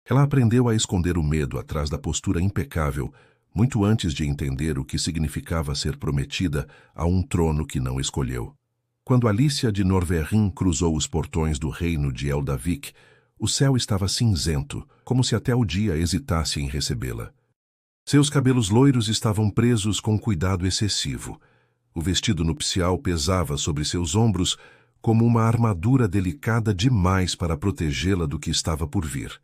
Ela aprendeu a esconder o medo atrás da postura impecável, muito antes de entender o que significava ser prometida a um trono que não escolheu. Quando Alicia de Norverrin cruzou os portões do reino de Eldavik, o céu estava cinzento, como se até o dia hesitasse em recebê-la. Seus cabelos loiros estavam presos com cuidado excessivo. O vestido nupcial pesava sobre seus ombros como uma armadura delicada demais para protegê-la do que estava por vir.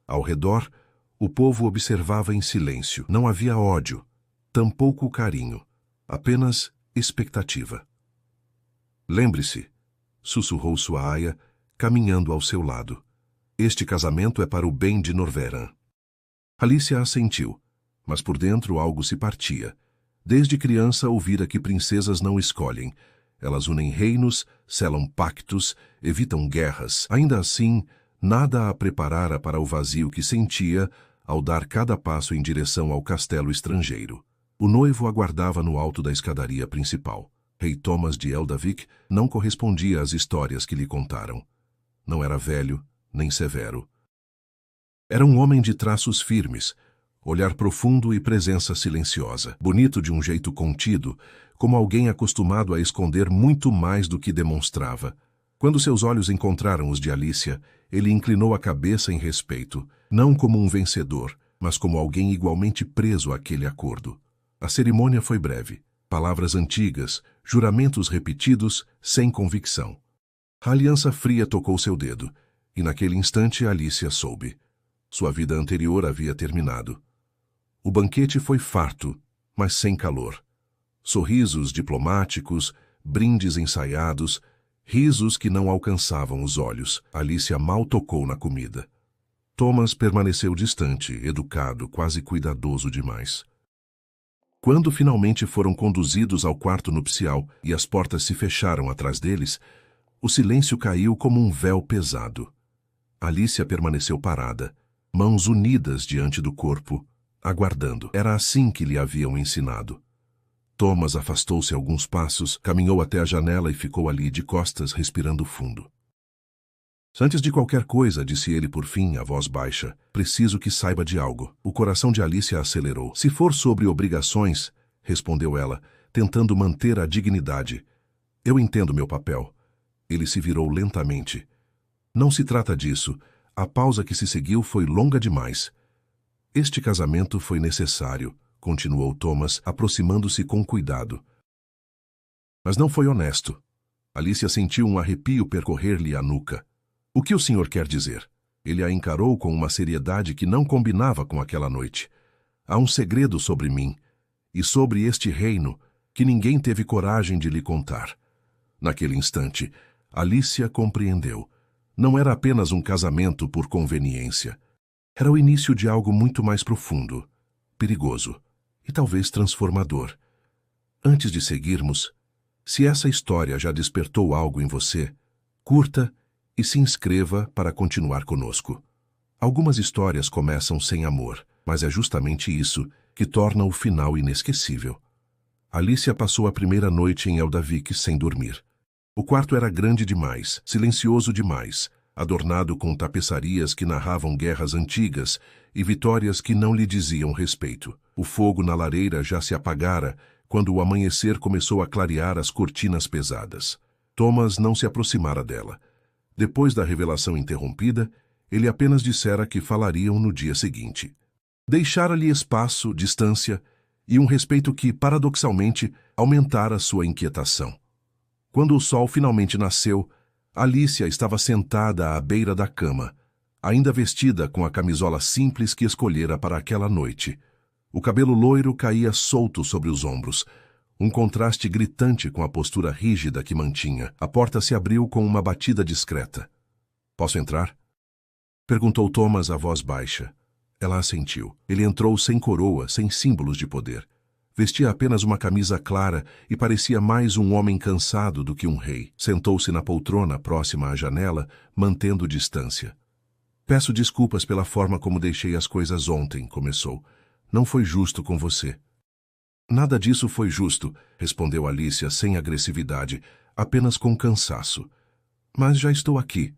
Ao redor, o povo observava em silêncio. Não havia ódio, tampouco carinho, apenas expectativa. Lembre-se, sussurrou sua aia, caminhando ao seu lado. Este casamento é para o bem de Norveran. Alicia assentiu, mas por dentro algo se partia. Desde criança ouvira que princesas não escolhem. Elas unem reinos, selam pactos, evitam guerras. Ainda assim, nada a preparara para o vazio que sentia ao dar cada passo em direção ao castelo estrangeiro. O noivo aguardava no alto da escadaria principal. Rei Thomas de Eldavik não correspondia às histórias que lhe contaram. Não era velho, nem severo. Era um homem de traços firmes, olhar profundo e presença silenciosa, bonito de um jeito contido, como alguém acostumado a esconder muito mais do que demonstrava. Quando seus olhos encontraram os de Alicia, ele inclinou a cabeça em respeito, não como um vencedor, mas como alguém igualmente preso àquele acordo. A cerimônia foi breve. Palavras antigas, juramentos repetidos, sem convicção. A aliança fria tocou seu dedo, e naquele instante Alicia soube. Sua vida anterior havia terminado. O banquete foi farto, mas sem calor. Sorrisos diplomáticos, brindes ensaiados, risos que não alcançavam os olhos. Alicia mal tocou na comida. Thomas permaneceu distante, educado, quase cuidadoso demais. Quando finalmente foram conduzidos ao quarto nupcial e as portas se fecharam atrás deles, o silêncio caiu como um véu pesado. Alicia permaneceu parada, mãos unidas diante do corpo, aguardando. Era assim que lhe haviam ensinado. Thomas afastou-se alguns passos, caminhou até a janela e ficou ali de costas, respirando fundo. Antes de qualquer coisa, disse ele por fim, a voz baixa, preciso que saiba de algo. O coração de Alicia acelerou. Se for sobre obrigações, respondeu ela, tentando manter a dignidade. Eu entendo meu papel. Ele se virou lentamente. Não se trata disso. A pausa que se seguiu foi longa demais. Este casamento foi necessário, continuou Thomas, aproximando-se com cuidado. Mas não foi honesto. Alicia sentiu um arrepio percorrer-lhe a nuca. O que o senhor quer dizer? Ele a encarou com uma seriedade que não combinava com aquela noite. Há um segredo sobre mim, e sobre este reino, que ninguém teve coragem de lhe contar. Naquele instante, Alicia compreendeu. Não era apenas um casamento por conveniência. Era o início de algo muito mais profundo, perigoso e talvez transformador. Antes de seguirmos, se essa história já despertou algo em você, curta e se inscreva para continuar conosco. Algumas histórias começam sem amor, mas é justamente isso que torna o final inesquecível. Alicia passou a primeira noite em Eldavik sem dormir. O quarto era grande demais, silencioso demais, adornado com tapeçarias que narravam guerras antigas e vitórias que não lhe diziam respeito. O fogo na lareira já se apagara quando o amanhecer começou a clarear as cortinas pesadas. Thomas não se aproximara dela. Depois da revelação interrompida, ele apenas dissera que falariam no dia seguinte. Deixara-lhe espaço, distância e um respeito que, paradoxalmente, aumentara sua inquietação. Quando o sol finalmente nasceu, Alicia estava sentada à beira da cama, ainda vestida com a camisola simples que escolhera para aquela noite. O cabelo loiro caía solto sobre os ombros, um contraste gritante com a postura rígida que mantinha. A porta se abriu com uma batida discreta. Posso entrar? Perguntou Thomas a voz baixa. Ela assentiu. Ele entrou sem coroa, sem símbolos de poder. Vestia apenas uma camisa clara e parecia mais um homem cansado do que um rei. Sentou-se na poltrona próxima à janela, mantendo distância. Peço desculpas pela forma como deixei as coisas ontem, começou. Não foi justo com você. Nada disso foi justo, respondeu Alicia sem agressividade, apenas com cansaço. Mas já estou aqui.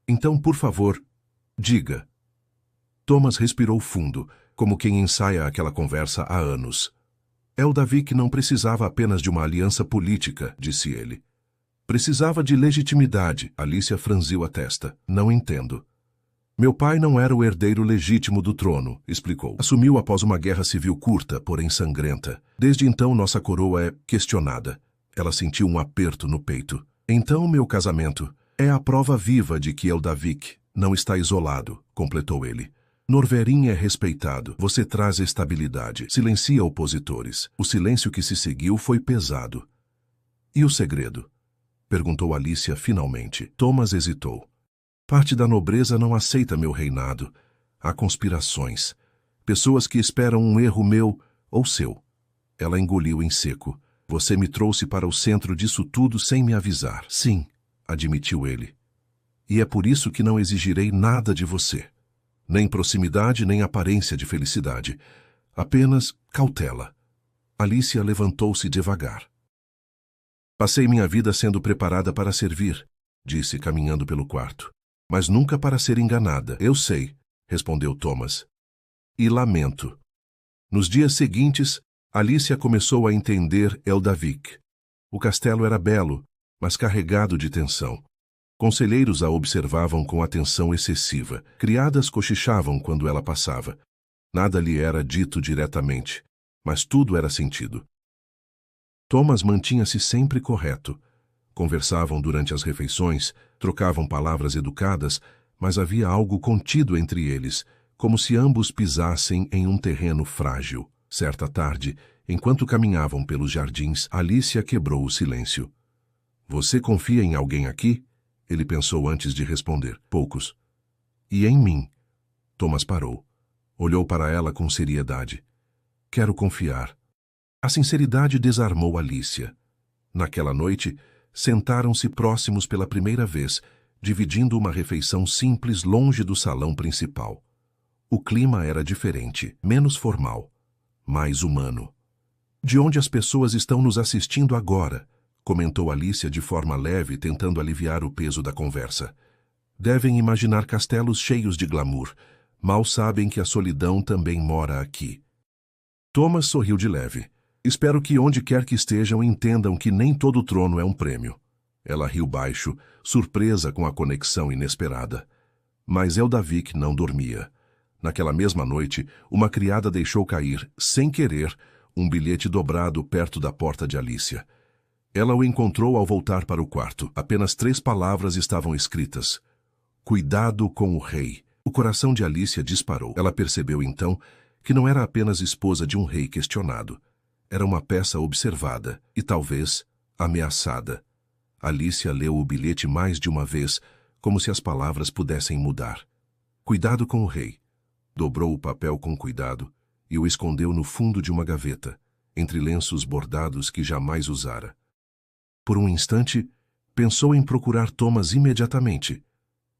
Então, por favor, diga. Thomas respirou fundo, como quem ensaia aquela conversa há anos. Eldavik não precisava apenas de uma aliança política, disse ele. Precisava de legitimidade. Alicia franziu a testa. Não entendo. Meu pai não era o herdeiro legítimo do trono, explicou. Assumiu após uma guerra civil curta, porém sangrenta. Desde então nossa coroa é questionada. Ela sentiu um aperto no peito. Então meu casamento é a prova viva de que Eldavik não está isolado, completou ele. Norverin é respeitado. Você traz estabilidade. Silencia opositores. O silêncio que se seguiu foi pesado. E o segredo? Perguntou Alicia finalmente. Thomas hesitou. Parte da nobreza não aceita meu reinado. Há conspirações. Pessoas que esperam um erro meu ou seu. Ela engoliu em seco. Você me trouxe para o centro disso tudo sem me avisar. Sim, admitiu ele. E é por isso que não exigirei nada de você. Nem proximidade, nem aparência de felicidade. Apenas cautela. Alicia levantou-se devagar. Passei minha vida sendo preparada para servir, disse, caminhando pelo quarto. Mas nunca para ser enganada. Eu sei, respondeu Thomas. E lamento. Nos dias seguintes, Alicia começou a entender Eldavik. O castelo era belo, mas carregado de tensão. Conselheiros a observavam com atenção excessiva. Criadas cochichavam quando ela passava. Nada lhe era dito diretamente, mas tudo era sentido. Thomas mantinha-se sempre correto. Conversavam durante as refeições, trocavam palavras educadas, mas havia algo contido entre eles, como se ambos pisassem em um terreno frágil. Certa tarde, enquanto caminhavam pelos jardins, Alicia quebrou o silêncio. Você confia em alguém aqui? Ele pensou antes de responder. Poucos. E em mim? Thomas parou. Olhou para ela com seriedade. Quero confiar. A sinceridade desarmou Alicia. Naquela noite, sentaram-se próximos pela primeira vez, dividindo uma refeição simples longe do salão principal. O clima era diferente, menos formal, mais humano. De onde as pessoas estão nos assistindo agora? Comentou Alicia de forma leve, tentando aliviar o peso da conversa. Devem imaginar castelos cheios de glamour. Mal sabem que a solidão também mora aqui. Thomas sorriu de leve. Espero que onde quer que estejam entendam que nem todo trono é um prêmio. Ela riu baixo, surpresa com a conexão inesperada. Mas Eldavik não dormia. Naquela mesma noite, uma criada deixou cair, sem querer, um bilhete dobrado perto da porta de Alicia. Ela o encontrou ao voltar para o quarto. Apenas 3 palavras estavam escritas. Cuidado com o rei. O coração de Alicia disparou. Ela percebeu então que não era apenas esposa de um rei questionado. Era uma peça observada e talvez ameaçada. Alicia leu o bilhete mais de uma vez, como se as palavras pudessem mudar. Cuidado com o rei. Dobrou o papel com cuidado e o escondeu no fundo de uma gaveta, entre lenços bordados que jamais usara. Por um instante, pensou em procurar Thomas imediatamente,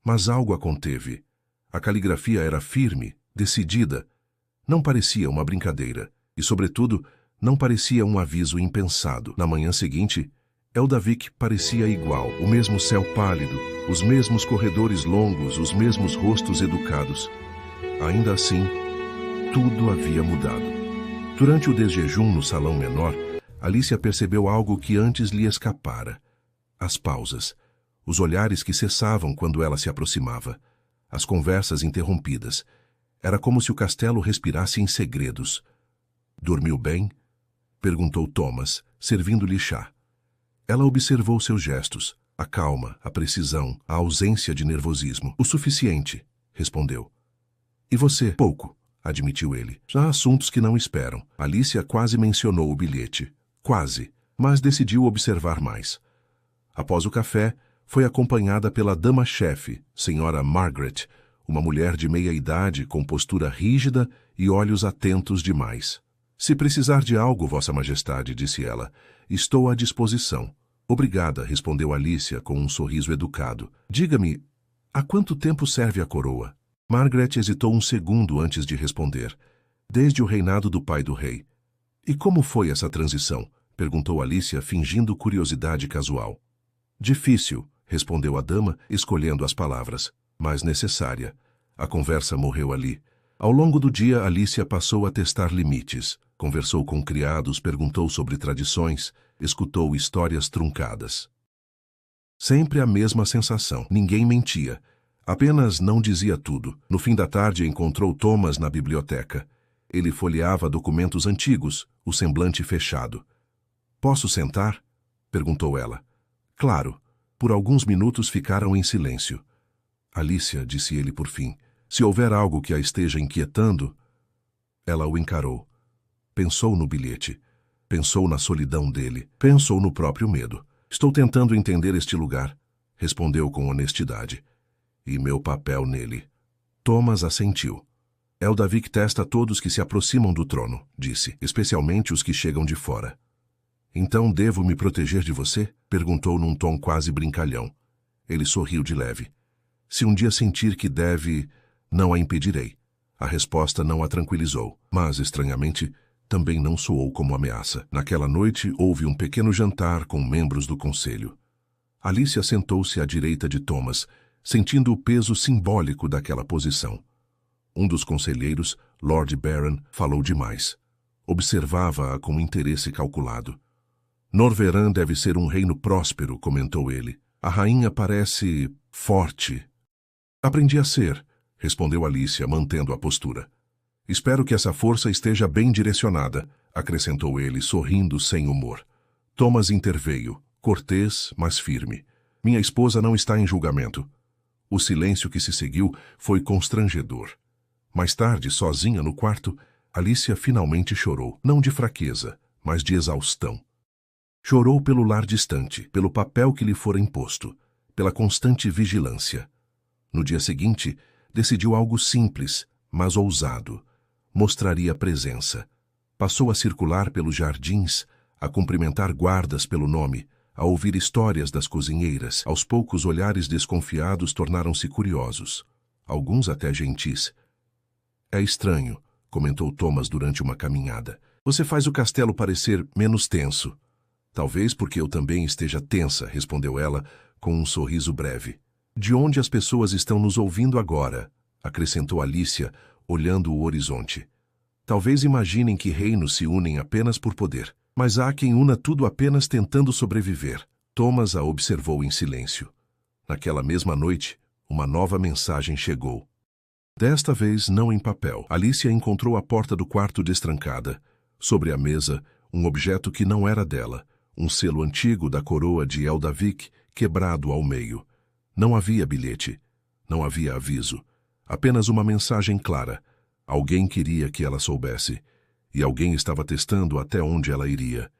mas algo a conteve. A caligrafia era firme, decidida. Não parecia uma brincadeira e, sobretudo, não parecia um aviso impensado. Na manhã seguinte, Eldavik parecia igual, o mesmo céu pálido, os mesmos corredores longos, os mesmos rostos educados. Ainda assim, tudo havia mudado. Durante o desjejum no salão menor, Alicia percebeu algo que antes lhe escapara. As pausas, os olhares que cessavam quando ela se aproximava, as conversas interrompidas. Era como se o castelo respirasse em segredos. Dormiu bem? Perguntou Thomas, servindo-lhe chá. Ela observou seus gestos, a calma, a precisão, a ausência de nervosismo. O suficiente, respondeu. E você? Pouco, admitiu ele. Há assuntos que não esperam. Alicia quase mencionou o bilhete. Quase, mas decidiu observar mais. Após o café, foi acompanhada pela dama-chefe, senhora Margaret, uma mulher de meia idade com postura rígida e olhos atentos demais. Se precisar de algo, Vossa Majestade, disse ela, estou à disposição. Obrigada, respondeu Alicia com um sorriso educado. Diga-me, há quanto tempo serve a coroa? Margaret hesitou um segundo antes de responder. Desde o reinado do pai do rei. E como foi essa transição? Perguntou Alicia, fingindo curiosidade casual. Difícil, respondeu a dama, escolhendo as palavras, mas necessária. A conversa morreu ali. Ao longo do dia, Alicia passou a testar limites. Conversou com criados, perguntou sobre tradições, escutou histórias truncadas. Sempre a mesma sensação. Ninguém mentia. Apenas não dizia tudo. No fim da tarde, encontrou Thomas na biblioteca. Ele folheava documentos antigos, o semblante fechado. "Posso sentar?" perguntou ela. "Claro." Por alguns minutos ficaram em silêncio. "Alicia", disse ele por fim, "se houver algo que a esteja inquietando..." Ela o encarou. Pensou no bilhete. Pensou na solidão dele. Pensou no próprio medo. "Estou tentando entender este lugar", respondeu com honestidade. "E meu papel nele." Thomas assentiu. "Eldavik testa todos que se aproximam do trono", disse, "especialmente os que chegam de fora." "Então devo me proteger de você?" perguntou num tom quase brincalhão. Ele sorriu de leve. "Se um dia sentir que deve, não a impedirei." A resposta não a tranquilizou, mas, estranhamente, também não soou como ameaça. Naquela noite, houve um pequeno jantar com membros do conselho. Alicia sentou-se à direita de Thomas, sentindo o peso simbólico daquela posição. Um dos conselheiros, Lord Baron, falou demais. Observava-a com interesse calculado. "Norveran deve ser um reino próspero", comentou ele. "A rainha parece forte." "Aprendi a ser", respondeu Alicia, mantendo a postura. "Espero que essa força esteja bem direcionada", acrescentou ele, sorrindo sem humor. Thomas interveio, cortês, mas firme. "Minha esposa não está em julgamento." O silêncio que se seguiu foi constrangedor. Mais tarde, sozinha no quarto, Alicia finalmente chorou, não de fraqueza, mas de exaustão. Chorou pelo lar distante, pelo papel que lhe fora imposto, pela constante vigilância. No dia seguinte, decidiu algo simples, mas ousado. Mostraria presença. Passou a circular pelos jardins, a cumprimentar guardas pelo nome, a ouvir histórias das cozinheiras. Aos poucos, olhares desconfiados tornaram-se curiosos, alguns até gentis. "É estranho", comentou Thomas durante uma caminhada. "Você faz o castelo parecer menos tenso." "Talvez porque eu também esteja tensa", respondeu ela, com um sorriso breve. "De onde as pessoas estão nos ouvindo agora?" acrescentou Alicia, olhando o horizonte. "Talvez imaginem que reinos se unem apenas por poder, mas há quem una tudo apenas tentando sobreviver." Thomas a observou em silêncio. Naquela mesma noite, uma nova mensagem chegou. Desta vez, não em papel. Alicia encontrou a porta do quarto destrancada. Sobre a mesa, um objeto que não era dela. Um selo antigo da coroa de Eldavik, quebrado ao meio. Não havia bilhete. Não havia aviso. Apenas uma mensagem clara. Alguém queria que ela soubesse. E alguém estava testando até onde ela iria.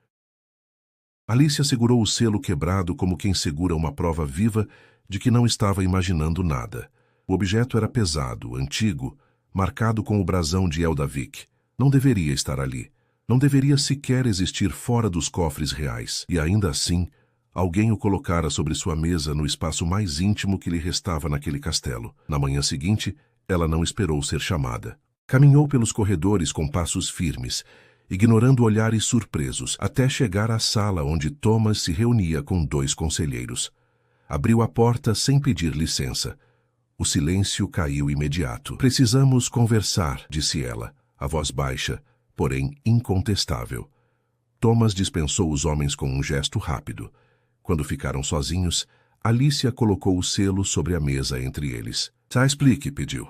Alicia segurou o selo quebrado como quem segura uma prova viva de que não estava imaginando nada. O objeto era pesado, antigo, marcado com o brasão de Eldavik. Não deveria estar ali. Não deveria sequer existir fora dos cofres reais. E ainda assim, alguém o colocara sobre sua mesa no espaço mais íntimo que lhe restava naquele castelo. Na manhã seguinte, ela não esperou ser chamada. Caminhou pelos corredores com passos firmes, ignorando olhares surpresos, até chegar à sala onde Thomas se reunia com 2 conselheiros. Abriu a porta sem pedir licença. O silêncio caiu imediato. "Precisamos conversar", disse ela, a voz baixa, porém incontestável. Thomas dispensou os homens com um gesto rápido. Quando ficaram sozinhos, Alicia colocou o selo sobre a mesa entre eles. Explique", pediu.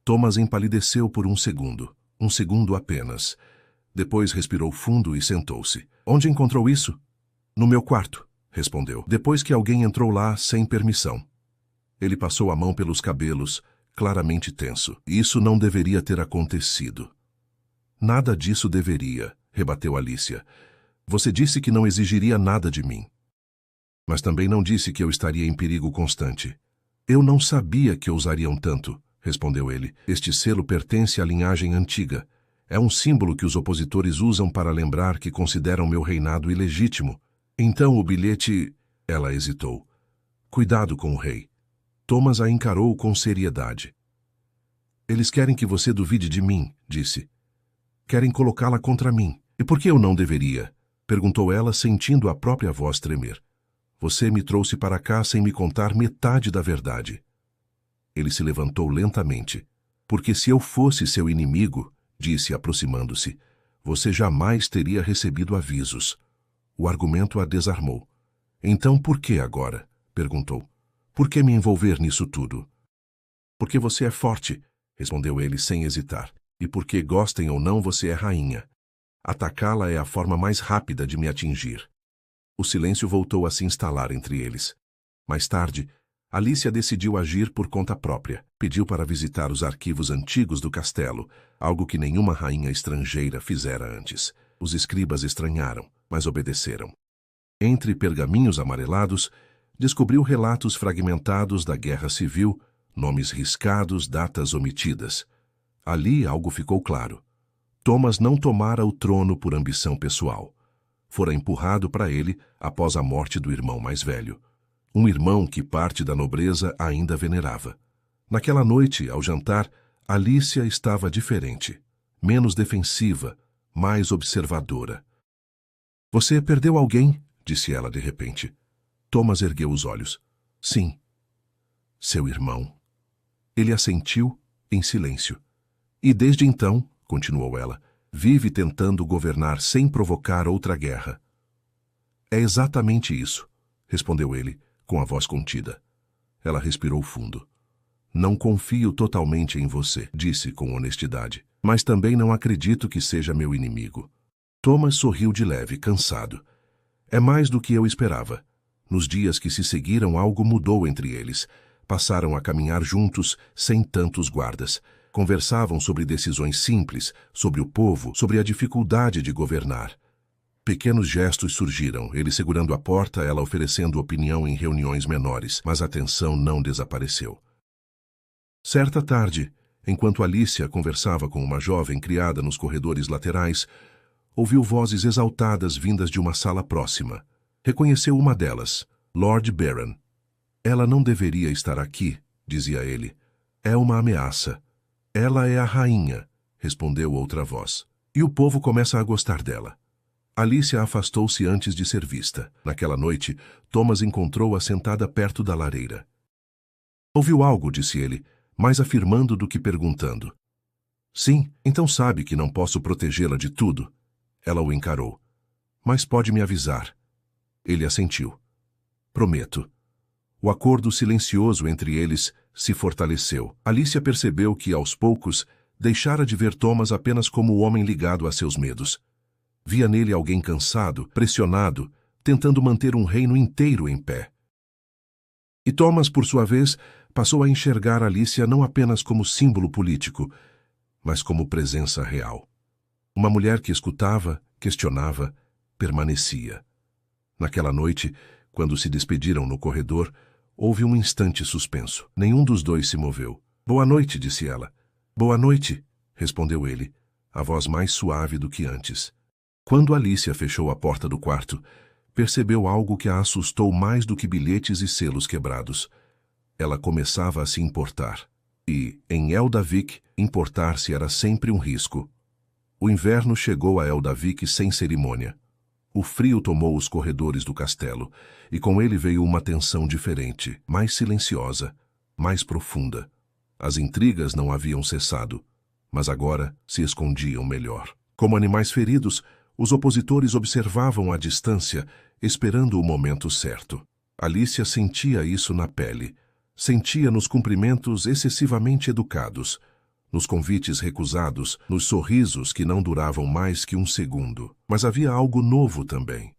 Thomas empalideceu por um segundo apenas. Depois respirou fundo e sentou-se. "Onde encontrou isso?" "No meu quarto", respondeu, depois que alguém entrou lá sem permissão. Ele passou a mão pelos cabelos, claramente tenso. "Isso não deveria ter acontecido." "Nada disso deveria", rebateu Alicia. "Você disse que não exigiria nada de mim. Mas também não disse que eu estaria em perigo constante." "Eu não sabia que ousariam tanto", respondeu ele. "Este selo pertence à linhagem antiga. É um símbolo que os opositores usam para lembrar que consideram meu reinado ilegítimo. Então o bilhete..." Ela hesitou. "Cuidado com o rei." Thomas a encarou com seriedade. "Eles querem que você duvide de mim", disse. "Querem colocá-la contra mim." "E por que eu não deveria?" perguntou ela, sentindo a própria voz tremer. "Você me trouxe para cá sem me contar metade da verdade." Ele se levantou lentamente. Porque se eu fosse seu inimigo, disse aproximando-se, você jamais teria recebido avisos. O argumento a desarmou. Então por que agora? Perguntou. Por que me envolver nisso tudo? Porque você é forte, respondeu ele sem hesitar. E porque, gostem ou não, você é rainha. Atacá-la é a forma mais rápida de me atingir. O silêncio voltou a se instalar entre eles. Mais tarde, Alicia decidiu agir por conta própria. Pediu para visitar os arquivos antigos do castelo, algo que nenhuma rainha estrangeira fizera antes. Os escribas estranharam, mas obedeceram. Entre pergaminhos amarelados, descobriu relatos fragmentados da guerra civil, nomes riscados, datas omitidas. Ali algo ficou claro. Thomas não tomara o trono por ambição pessoal. Fora empurrado para ele após a morte do irmão mais velho. Um irmão que parte da nobreza ainda venerava. Naquela noite, ao jantar, Alicia estava diferente. Menos defensiva, mais observadora. Você perdeu alguém? Disse ela de repente. Thomas ergueu os olhos. Sim. Seu irmão. Ele assentiu em silêncio. E desde então, continuou ela, vive tentando governar sem provocar outra guerra. É exatamente isso, respondeu ele, com a voz contida. Ela respirou fundo. Não confio totalmente em você, disse com honestidade, mas também não acredito que seja meu inimigo. Thomas sorriu de leve, cansado. É mais do que eu esperava. Nos dias que se seguiram, algo mudou entre eles. Passaram a caminhar juntos, sem tantos guardas. Conversavam sobre decisões simples, sobre o povo, sobre a dificuldade de governar. Pequenos gestos surgiram, ele segurando a porta, ela oferecendo opinião em reuniões menores, mas a tensão não desapareceu. Certa tarde, enquanto Alicia conversava com uma jovem criada nos corredores laterais, ouviu vozes exaltadas vindas de uma sala próxima. Reconheceu uma delas, Lord Baron. Ela não deveria estar aqui, dizia ele. É uma ameaça. Ela é a rainha, respondeu outra voz. E o povo começa a gostar dela. Alicia afastou-se antes de ser vista. Naquela noite, Thomas encontrou-a sentada perto da lareira. Ouviu algo, disse ele, mais afirmando do que perguntando. Sim, então sabe que não posso protegê-la de tudo. Ela o encarou. Mas pode me avisar. Ele assentiu. Prometo. O acordo silencioso entre eles se fortaleceu. Alicia percebeu que, aos poucos, deixara de ver Thomas apenas como o homem ligado a seus medos. Via nele alguém cansado, pressionado, tentando manter um reino inteiro em pé. E Thomas, por sua vez, passou a enxergar Alicia não apenas como símbolo político, mas como presença real. Uma mulher que escutava, questionava, permanecia. Naquela noite, quando se despediram no corredor, houve um instante suspenso. Nenhum dos dois se moveu. Boa noite, disse ela. Boa noite, respondeu ele, a voz mais suave do que antes. Quando Alicia fechou a porta do quarto, percebeu algo que a assustou mais do que bilhetes e selos quebrados. Ela começava a se importar. E, em Eldavik, importar-se era sempre um risco. O inverno chegou a Eldavik sem cerimônia. O frio tomou os corredores do castelo, e com ele veio uma tensão diferente, mais silenciosa, mais profunda. As intrigas não haviam cessado, mas agora se escondiam melhor. Como animais feridos, os opositores observavam à distância, esperando o momento certo. Alicia sentia isso na pele, sentia nos cumprimentos excessivamente educados, nos convites recusados, nos sorrisos que não duravam mais que um segundo. Mas havia algo novo também.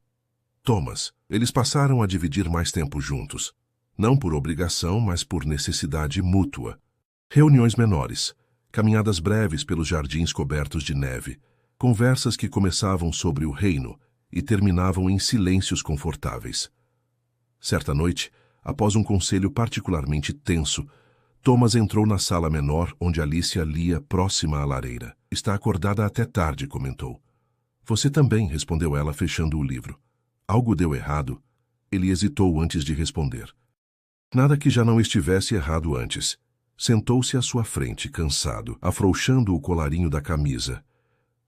Thomas. Eles passaram a dividir mais tempo juntos. Não por obrigação, mas por necessidade mútua. Reuniões menores, caminhadas breves pelos jardins cobertos de neve, conversas que começavam sobre o reino e terminavam em silêncios confortáveis. Certa noite, após um conselho particularmente tenso, Thomas entrou na sala menor onde Alicia lia próxima à lareira. Está acordada até tarde, comentou. Você também, respondeu ela, fechando o livro. Algo deu errado. Ele hesitou antes de responder. Nada que já não estivesse errado antes. Sentou-se à sua frente, cansado, afrouxando o colarinho da camisa.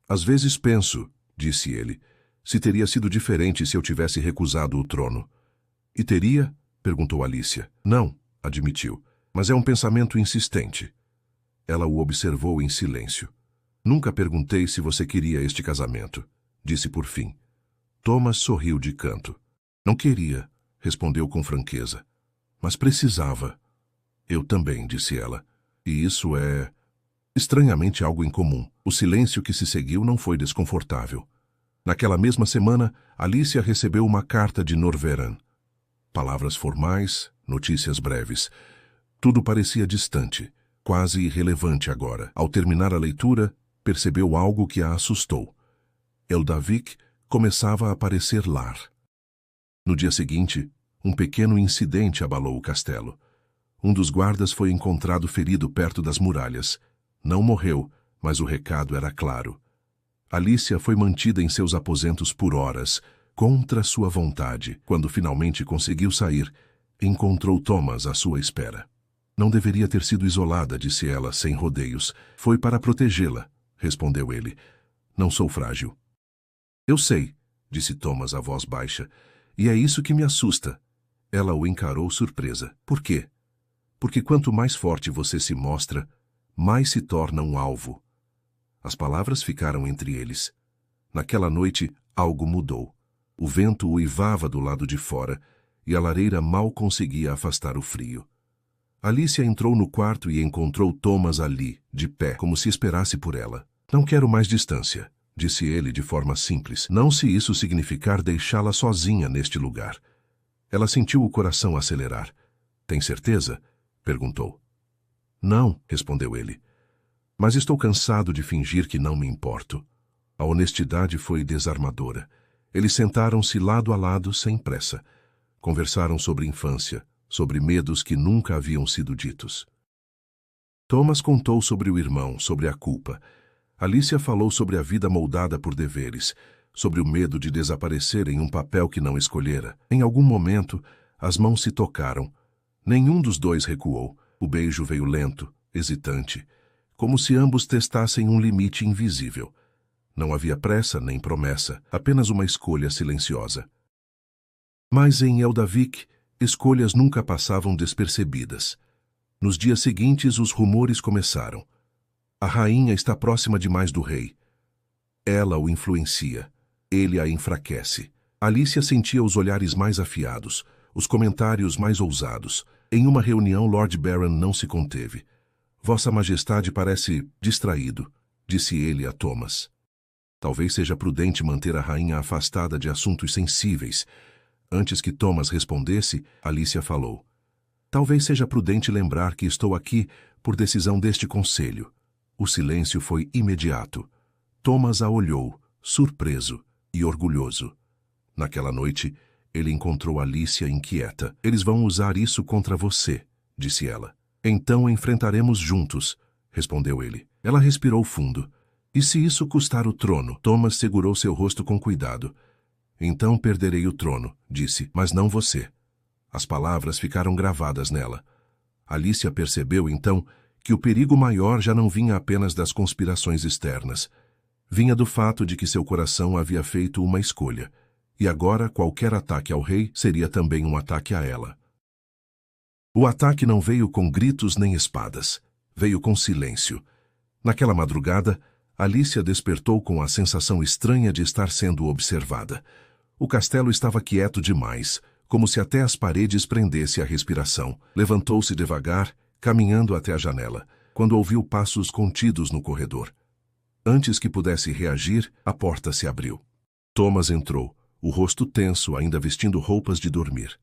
Às vezes penso, disse ele, se teria sido diferente se eu tivesse recusado o trono. E teria? Perguntou Alicia. Não, admitiu. Mas é um pensamento insistente. Ela o observou em silêncio. Nunca perguntei se você queria este casamento, disse por fim. Thomas sorriu de canto. Não queria, respondeu com franqueza. Mas precisava. Eu também, disse ela. E isso é... estranhamente algo incomum. O silêncio que se seguiu não foi desconfortável. Naquela mesma semana, Alicia recebeu uma carta de Norveran. Palavras formais, notícias breves. Tudo parecia distante, quase irrelevante agora. Ao terminar a leitura, percebeu algo que a assustou. Eldavik começava a parecer lar. No dia seguinte, um pequeno incidente abalou o castelo. Um dos guardas foi encontrado ferido perto das muralhas. Não morreu, mas o recado era claro. Alicia foi mantida em seus aposentos por horas, contra sua vontade. Quando finalmente conseguiu sair, encontrou Thomas à sua espera. Não deveria ter sido isolada, disse ela, sem rodeios. Foi para protegê-la, respondeu ele. Não sou frágil. Eu sei, disse Thomas a voz baixa, e é isso que me assusta. Ela o encarou surpresa. Por quê? Porque quanto mais forte você se mostra, mais se torna um alvo. As palavras ficaram entre eles. Naquela noite, algo mudou. O vento uivava do lado de fora, e a lareira mal conseguia afastar o frio. Alicia entrou no quarto e encontrou Thomas ali, de pé, como se esperasse por ela. Não quero mais distância, disse ele de forma simples. Não se isso significar deixá-la sozinha neste lugar. Ela sentiu o coração acelerar. Tem certeza? Perguntou. Não, respondeu ele. Mas estou cansado de fingir que não me importo. A honestidade foi desarmadora. Eles sentaram-se lado a lado sem pressa. Conversaram sobre infância, sobre medos que nunca haviam sido ditos. Thomas contou sobre o irmão, sobre a culpa. Alicia falou sobre a vida moldada por deveres, sobre o medo de desaparecer em um papel que não escolhera. Em algum momento, as mãos se tocaram. Nenhum dos dois recuou. O beijo veio lento, hesitante, como se ambos testassem um limite invisível. Não havia pressa nem promessa, apenas uma escolha silenciosa. Mas em Eldavik, escolhas nunca passavam despercebidas. Nos dias seguintes, os rumores começaram. A rainha está próxima demais do rei. Ela o influencia. Ele a enfraquece. Alicia sentia os olhares mais afiados, os comentários mais ousados. Em uma reunião, Lord Baron não se conteve. Vossa Majestade parece distraído, disse ele a Thomas. Talvez seja prudente manter a rainha afastada de assuntos sensíveis. Antes que Thomas respondesse, Alicia falou. Talvez seja prudente lembrar que estou aqui por decisão deste conselho. O silêncio foi imediato. Thomas a olhou, surpreso e orgulhoso. Naquela noite, ele encontrou Alicia inquieta. Eles vão usar isso contra você, disse ela. Então enfrentaremos juntos, respondeu ele. Ela respirou fundo. E se isso custar o trono? Thomas segurou seu rosto com cuidado. Então perderei o trono, disse, mas não você. As palavras ficaram gravadas nela. Alicia percebeu então que o perigo maior já não vinha apenas das conspirações externas. Vinha do fato de que seu coração havia feito uma escolha. E agora qualquer ataque ao rei seria também um ataque a ela. O ataque não veio com gritos nem espadas. Veio com silêncio. Naquela madrugada, Alicia despertou com a sensação estranha de estar sendo observada. O castelo estava quieto demais, como se até as paredes prendesse a respiração. Levantou-se devagar, caminhando até a janela, quando ouviu passos contidos no corredor. Antes que pudesse reagir, a porta se abriu. Thomas entrou, o rosto tenso, ainda vestindo roupas de dormir.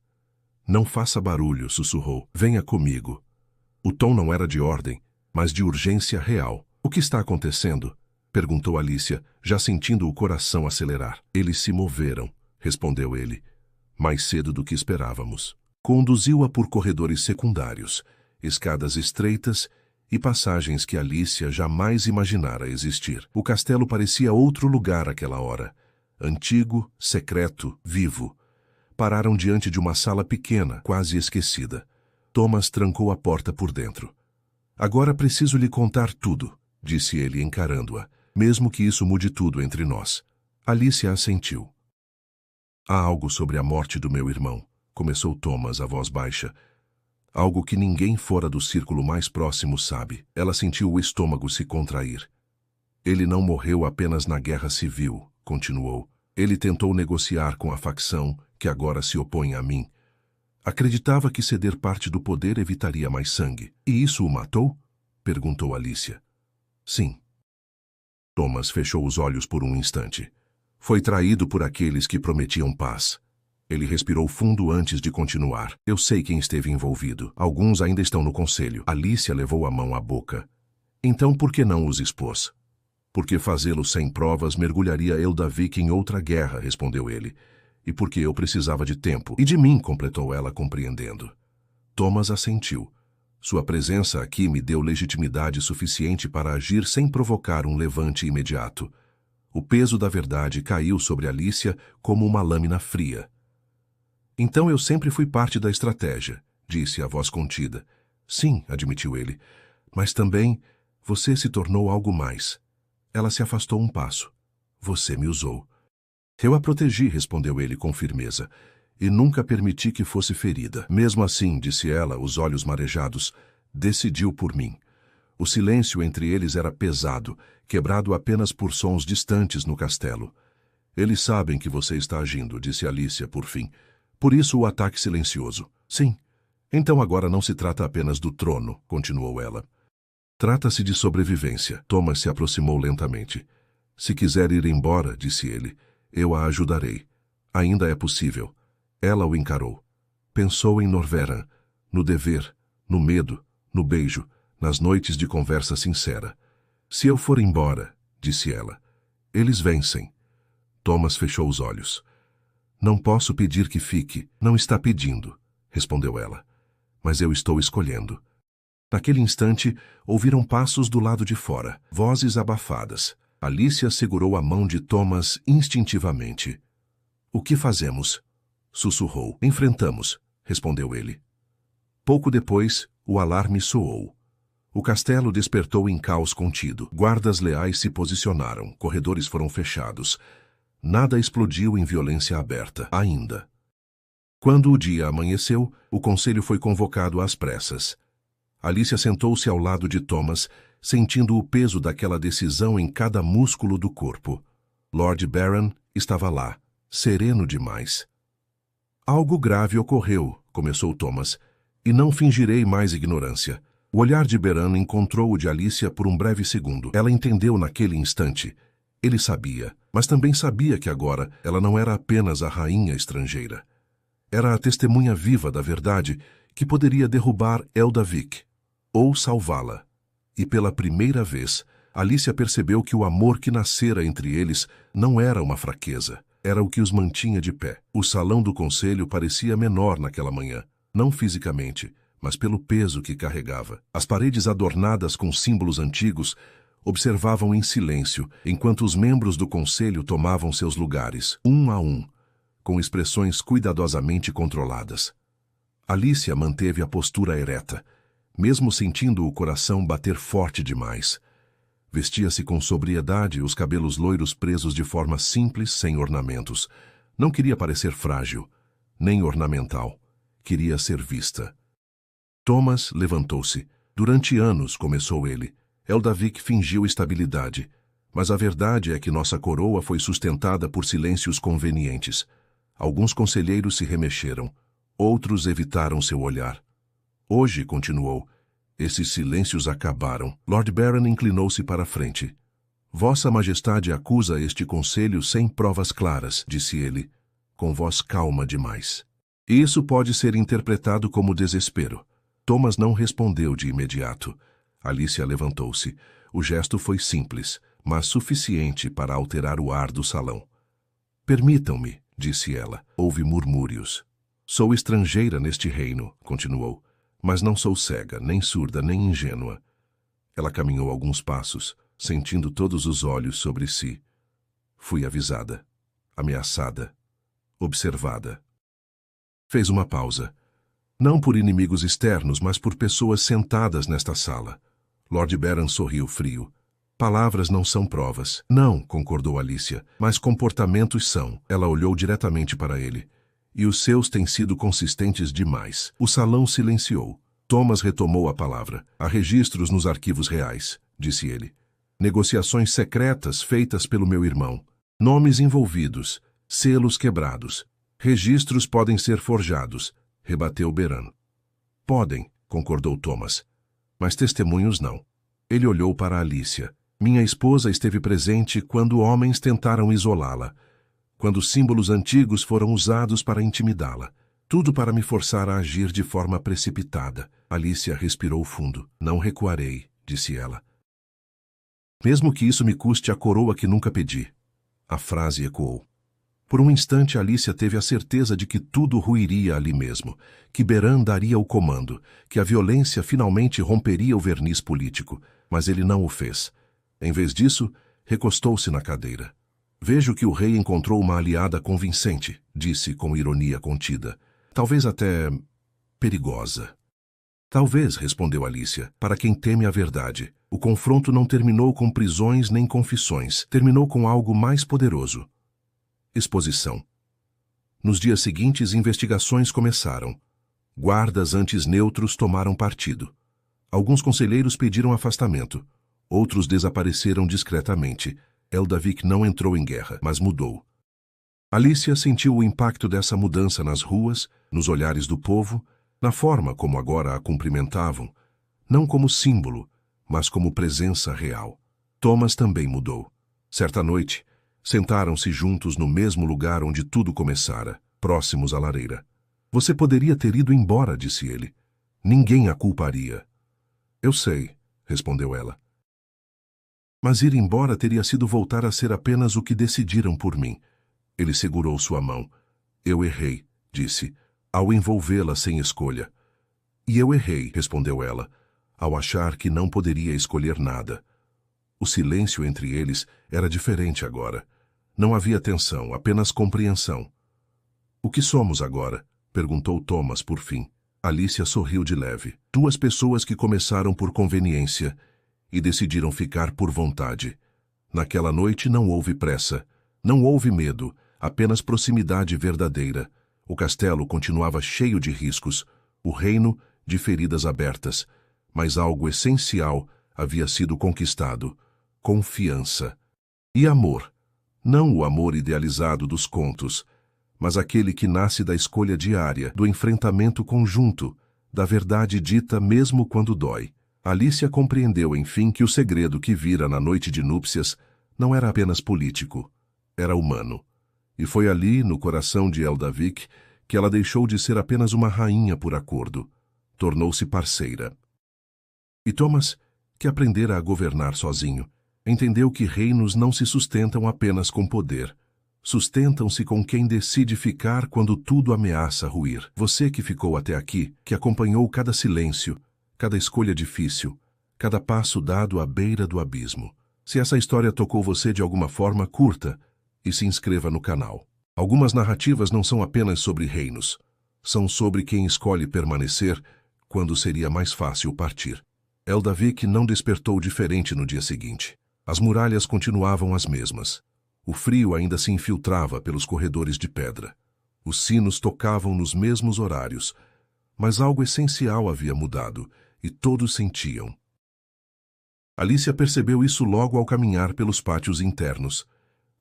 Não faça barulho, sussurrou. Venha comigo. O tom não era de ordem, mas de urgência real. O que está acontecendo? Perguntou Alicia, já sentindo o coração acelerar. Eles se moveram, respondeu ele. Mais cedo do que esperávamos. Conduziu-a por corredores secundários, escadas estreitas e passagens que Alicia jamais imaginara existir. O castelo parecia outro lugar àquela hora. Antigo, secreto, vivo. Pararam diante de uma sala pequena, quase esquecida. Thomas trancou a porta por dentro. Agora preciso lhe contar tudo, disse ele encarando-a, mesmo que isso mude tudo entre nós. Alicia assentiu. Há algo sobre a morte do meu irmão, começou Thomas, a voz baixa. Algo que ninguém fora do círculo mais próximo sabe. Ela sentiu o estômago se contrair. Ele não morreu apenas na guerra civil, continuou. Ele tentou negociar com a facção que agora se opõe a mim. Acreditava que ceder parte do poder evitaria mais sangue. E isso o matou? Perguntou Alicia. Sim. Thomas fechou os olhos por um instante. Foi traído por aqueles que prometiam paz. Ele respirou fundo antes de continuar. Eu sei quem esteve envolvido. Alguns ainda estão no conselho. Alicia levou a mão à boca. Então por que não os expôs? Porque fazê-lo sem provas mergulharia Eldavik em outra guerra, respondeu ele. E porque eu precisava de tempo. E de mim, completou ela, compreendendo. Thomas assentiu. Sua presença aqui me deu legitimidade suficiente para agir sem provocar um levante imediato. O peso da verdade caiu sobre Alicia como uma lâmina fria. Então eu sempre fui parte da estratégia, disse a voz contida. Sim, admitiu ele, mas também você se tornou algo mais. Ela se afastou um passo. Você me usou. Eu a protegi, respondeu ele com firmeza, e nunca permiti que fosse ferida. Mesmo assim, disse ela, os olhos marejados, decidiu por mim. O silêncio entre eles era pesado, quebrado apenas por sons distantes no castelo. Eles sabem que você está agindo, disse Alicia por fim. Por isso o ataque silencioso. Sim. Então agora não se trata apenas do trono, continuou ela. Trata-se de sobrevivência. Thomas se aproximou lentamente. Se quiser ir embora, disse ele, eu a ajudarei. Ainda é possível. Ela o encarou. Pensou em Norveran, no dever, no medo, no beijo, nas noites de conversa sincera. Se eu for embora, disse ela, eles vencem. Thomas fechou os olhos. Não posso pedir que fique. Não está pedindo, respondeu ela. Mas eu estou escolhendo. Naquele instante, ouviram passos do lado de fora, vozes abafadas. Alicia segurou a mão de Thomas instintivamente. O que fazemos? Sussurrou. Enfrentamos, respondeu ele. Pouco depois, o alarme soou. O castelo despertou em caos contido. Guardas leais se posicionaram, corredores foram fechados. Nada explodiu em violência aberta, ainda. Quando o dia amanheceu, o conselho foi convocado às pressas. Alicia sentou-se ao lado de Thomas, sentindo o peso daquela decisão em cada músculo do corpo. Lord Baron estava lá, sereno demais. Algo grave ocorreu, começou Thomas, e não fingirei mais ignorância. O olhar de Baron encontrou o de Alicia por um breve segundo. Ela entendeu naquele instante. Ele sabia, mas também sabia que agora ela não era apenas a rainha estrangeira. Era a testemunha viva da verdade que poderia derrubar Eldavik, ou salvá-la. E pela primeira vez, Alicia percebeu que o amor que nascera entre eles não era uma fraqueza, era o que os mantinha de pé. O salão do conselho parecia menor naquela manhã, não fisicamente, mas pelo peso que carregava. As paredes adornadas com símbolos antigos observavam em silêncio, enquanto os membros do conselho tomavam seus lugares, um a um, com expressões cuidadosamente controladas. Alicia manteve a postura ereta, mesmo sentindo o coração bater forte demais. Vestia-se com sobriedade, os cabelos loiros presos de forma simples, sem ornamentos. Não queria parecer frágil, nem ornamental. Queria ser vista. Thomas levantou-se. Durante anos, começou ele, Eldavik fingiu estabilidade, mas a verdade é que nossa coroa foi sustentada por silêncios convenientes. Alguns conselheiros se remexeram, outros evitaram seu olhar. Hoje, continuou, esses silêncios acabaram. Lord Baron inclinou-se para a frente. Vossa Majestade acusa este conselho sem provas claras, disse ele, com voz calma demais. Isso pode ser interpretado como desespero. Thomas não respondeu de imediato. Alicia levantou-se. O gesto foi simples, mas suficiente para alterar o ar do salão. Permitam-me, disse ela. Houve murmúrios. Sou estrangeira neste reino, continuou, mas não sou cega, nem surda, nem ingênua. Ela caminhou alguns passos, sentindo todos os olhos sobre si. Fui avisada, ameaçada, observada. Fez uma pausa. Não por inimigos externos, mas por pessoas sentadas nesta sala. Lord Baron sorriu frio. Palavras não são provas. Não, concordou Alicia, mas comportamentos são. Ela olhou diretamente para ele. E os seus têm sido consistentes demais. O salão silenciou. Thomas retomou a palavra. Há registros nos arquivos reais, disse ele. Negociações secretas feitas pelo meu irmão. Nomes envolvidos, selos quebrados. Registros podem ser forjados, rebateu Beran. Podem, concordou Thomas. Mas testemunhos não. Ele olhou para Alicia. Minha esposa esteve presente quando homens tentaram isolá-la, quando símbolos antigos foram usados para intimidá-la. Tudo para me forçar a agir de forma precipitada. Alicia respirou fundo. Não recuarei, disse ela. Mesmo que isso me custe a coroa que nunca pedi. A frase ecoou. Por um instante, Alicia teve a certeza de que tudo ruiria ali mesmo, que Beran daria o comando, que a violência finalmente romperia o verniz político, mas ele não o fez. Em vez disso, recostou-se na cadeira. Vejo que o rei encontrou uma aliada convincente, disse com ironia contida. Talvez até perigosa. Talvez, respondeu Alicia, para quem teme a verdade. O confronto não terminou com prisões nem confissões. Terminou com algo mais poderoso. Exposição. Nos dias seguintes, investigações começaram. Guardas antes neutros tomaram partido. Alguns conselheiros pediram afastamento. Outros desapareceram discretamente. Eldavik não entrou em guerra, mas mudou. Alicia sentiu o impacto dessa mudança nas ruas, nos olhares do povo, na forma como agora a cumprimentavam, não como símbolo, mas como presença real. Thomas também mudou. Certa noite, sentaram-se juntos no mesmo lugar onde tudo começara, próximos à lareira. Você poderia ter ido embora, disse ele. Ninguém a culparia. Eu sei, respondeu ela. Mas ir embora teria sido voltar a ser apenas o que decidiram por mim. Ele segurou sua mão. Eu errei, disse, ao envolvê-la sem escolha. E eu errei, respondeu ela, ao achar que não poderia escolher nada. O silêncio entre eles era diferente agora. Não havia tensão, apenas compreensão. O que somos agora? Perguntou Thomas por fim. Alicia sorriu de leve. Duas pessoas que começaram por conveniência e decidiram ficar por vontade. Naquela noite não houve pressa, não houve medo, apenas proximidade verdadeira. O castelo continuava cheio de riscos, o reino de feridas abertas, mas algo essencial havia sido conquistado: confiança. E amor. Não o amor idealizado dos contos, mas aquele que nasce da escolha diária, do enfrentamento conjunto, da verdade dita mesmo quando dói. Alicia compreendeu, enfim, que o segredo que vira na noite de núpcias não era apenas político, era humano. E foi ali, no coração de Eldavik, que ela deixou de ser apenas uma rainha por acordo. Tornou-se parceira. E Thomas, que aprendera a governar sozinho, entendeu que reinos não se sustentam apenas com poder. Sustentam-se com quem decide ficar quando tudo ameaça ruir. Você que ficou até aqui, que acompanhou cada silêncio, cada escolha difícil, cada passo dado à beira do abismo. Se essa história tocou você de alguma forma, curta e se inscreva no canal. Algumas narrativas não são apenas sobre reinos. São sobre quem escolhe permanecer quando seria mais fácil partir. Eldavik não despertou diferente no dia seguinte. As muralhas continuavam as mesmas. O frio ainda se infiltrava pelos corredores de pedra. Os sinos tocavam nos mesmos horários, mas algo essencial havia mudado, e todos sentiam. Alicia percebeu isso logo ao caminhar pelos pátios internos.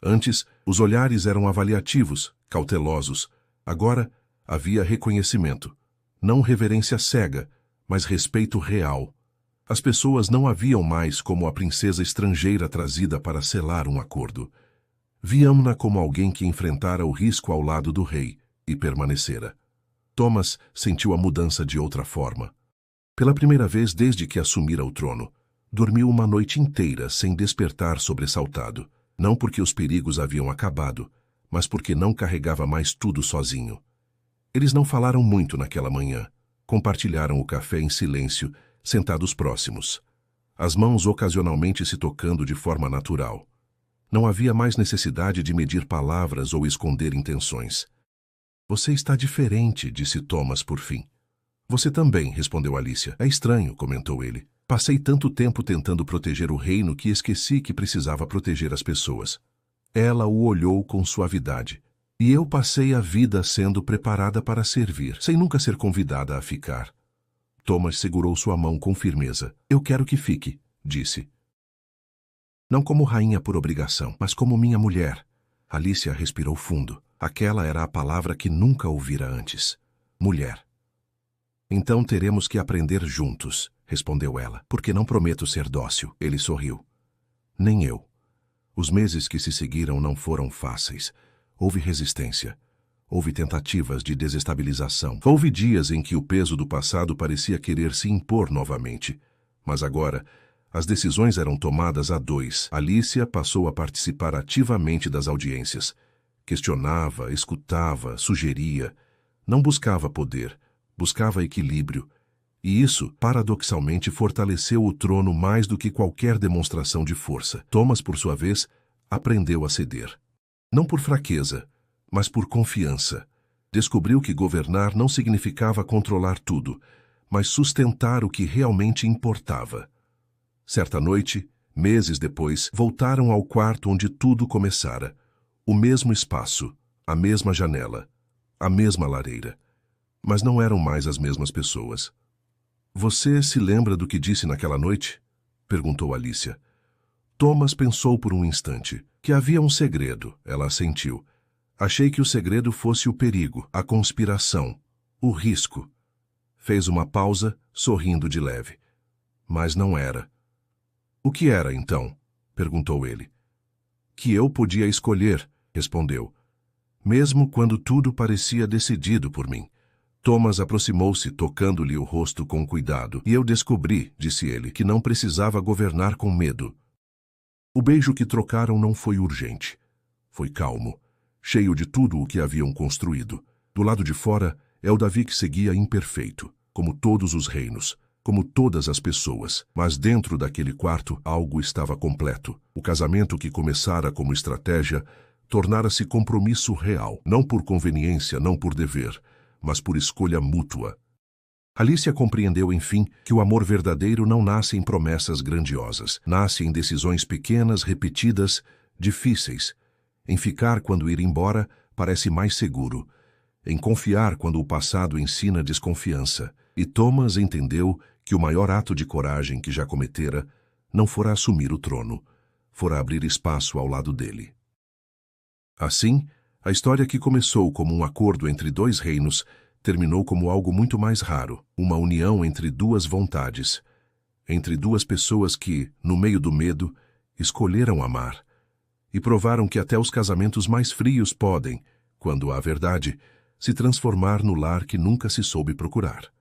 Antes, os olhares eram avaliativos, cautelosos. Agora, havia reconhecimento. Não reverência cega, mas respeito real. As pessoas não a viam mais como a princesa estrangeira trazida para selar um acordo. Viam-na como alguém que enfrentara o risco ao lado do rei e permanecera. Thomas sentiu a mudança de outra forma. Pela primeira vez desde que assumira o trono, dormiu uma noite inteira sem despertar sobressaltado, não porque os perigos haviam acabado, mas porque não carregava mais tudo sozinho. Eles não falaram muito naquela manhã. Compartilharam o café em silêncio, sentados próximos. As mãos ocasionalmente se tocando de forma natural. Não havia mais necessidade de medir palavras ou esconder intenções. Você está diferente, disse Thomas por fim. Você também, respondeu Alicia. É estranho, comentou ele. Passei tanto tempo tentando proteger o reino que esqueci que precisava proteger as pessoas. Ela o olhou com suavidade. E eu passei a vida sendo preparada para servir, sem nunca ser convidada a ficar. Thomas segurou sua mão com firmeza. Eu quero que fique, disse. Não como rainha por obrigação, mas como minha mulher. Alicia respirou fundo. Aquela era a palavra que nunca ouvira antes. Mulher. Então teremos que aprender juntos, respondeu ela, porque não prometo ser dócil. Ele sorriu. Nem eu. Os meses que se seguiram não foram fáceis. Houve resistência. Houve tentativas de desestabilização. Houve dias em que o peso do passado parecia querer se impor novamente. Mas agora, as decisões eram tomadas a dois. Alicia passou a participar ativamente das audiências. Questionava, escutava, sugeria. Não buscava poder, buscava equilíbrio. E isso, paradoxalmente, fortaleceu o trono mais do que qualquer demonstração de força. Thomas, por sua vez, aprendeu a ceder. Não por fraqueza, mas por confiança. Descobriu que governar não significava controlar tudo, mas sustentar o que realmente importava. Certa noite, meses depois, voltaram ao quarto onde tudo começara. O mesmo espaço, a mesma janela, a mesma lareira. Mas não eram mais as mesmas pessoas. Você se lembra do que disse naquela noite? Perguntou Alicia. Thomas pensou por um instante. Que havia um segredo, ela assentiu. Achei que o segredo fosse o perigo, a conspiração, o risco. Fez uma pausa, sorrindo de leve. Mas não era. O que era, então? Perguntou ele. Que eu podia escolher, respondeu. Mesmo quando tudo parecia decidido por mim. Thomas aproximou-se, tocando-lhe o rosto com cuidado. E eu descobri, disse ele, que não precisava governar com medo. O beijo que trocaram não foi urgente. Foi calmo, cheio de tudo o que haviam construído. Do lado de fora, é o Davi que seguia imperfeito, como todos os reinos, como todas as pessoas. Mas dentro daquele quarto, algo estava completo. O casamento que começara como estratégia, tornara-se compromisso real, não por conveniência, não por dever, mas por escolha mútua. Alicia compreendeu, enfim, que o amor verdadeiro não nasce em promessas grandiosas. Nasce em decisões pequenas, repetidas, difíceis. Em ficar quando ir embora parece mais seguro. Em confiar quando o passado ensina desconfiança. E Thomas entendeu que o maior ato de coragem que já cometera não fora assumir o trono, fora abrir espaço ao lado dele. Assim, a história que começou como um acordo entre dois reinos terminou como algo muito mais raro, uma união entre duas vontades, entre duas pessoas que, no meio do medo, escolheram amar e provaram que até os casamentos mais frios podem, quando há verdade, se transformar no lar que nunca se soube procurar.